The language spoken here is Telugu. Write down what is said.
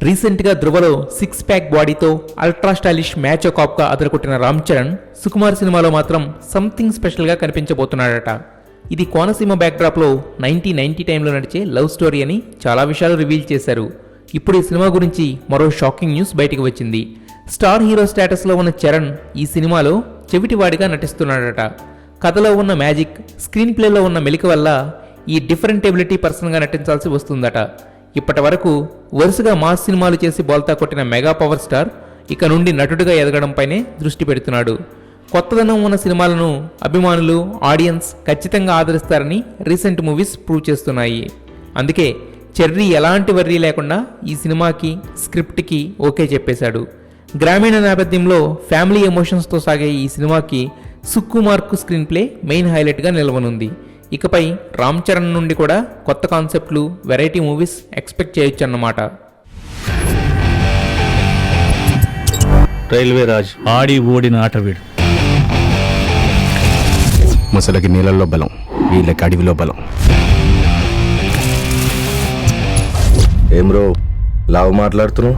రీసెంట్గా ధృవలో సిక్స్ ప్యాక్ బాడీతో అల్ట్రా స్టైలిష్ మ్యాచ్ కాప్గా అదరగొట్టిన రామ్ చరణ్ సుకుమార్ సినిమాలో మాత్రం సంథింగ్ స్పెషల్గా కనిపించబోతున్నాడట. ఇది కోనసీమ బ్యాక్డ్రాప్లో 1990 టైంలో నడిచే లవ్ స్టోరీ అని చాలా విషయాలు రివీల్ చేశారు. ఇప్పుడు ఈ సినిమా గురించి మరో షాకింగ్ న్యూస్ బయటకు వచ్చింది. స్టార్ హీరో స్టేటస్లో ఉన్న చరణ్ ఈ సినిమాలో చెవిటివాడిగా నటిస్తున్నాడట. కథలో ఉన్న మ్యాజిక్, స్క్రీన్ ప్లేలో ఉన్న మెలిక వల్ల ఈ డిఫరెంట్ ఎబిలిటీ పర్సన్గా నటించాల్సి వస్తుందట. ఇప్పటి వరకు వరుసగా మాస్ సినిమాలు చేసి బోల్తా కొట్టిన మెగా పవర్ స్టార్ ఇక నుండి నటుడిగా ఎదగడంపైనే దృష్టి పెడుతున్నాడు. కొత్తదనం ఉన్న సినిమాలను అభిమానులు, ఆడియన్స్ ఖచ్చితంగా ఆదరిస్తారని రీసెంట్ మూవీస్ ప్రూవ్ చేస్తున్నాయి. అందుకే చెర్రీ ఎలాంటి వర్రీ లేకుండా ఈ సినిమాకి, స్క్రిప్ట్కి ఓకే చెప్పేశాడు. గ్రామీణ నేపథ్యంలో ఫ్యామిలీ ఎమోషన్స్తో సాగే ఈ సినిమాకి సుకుమార్కు స్క్రీన్ ప్లే మెయిన్ హైలైట్గా నిలవనుంది. ఇకపై రామ్ చరణ్ నుండి కూడా కొత్త కాన్సెప్ట్లు, వెరైటీ మూవీస్ ఎక్స్పెక్ట్ చేయొచ్చన్నమాట. రైల్వే రాజ్ ఆడి ఓడిన ఆటవీడు. ముసలకి నీళ్ళల్లో బలం, వీళ్ళకి అడవిలో బలం. ఏం రో లావు మాట్లాడుతున్నావు?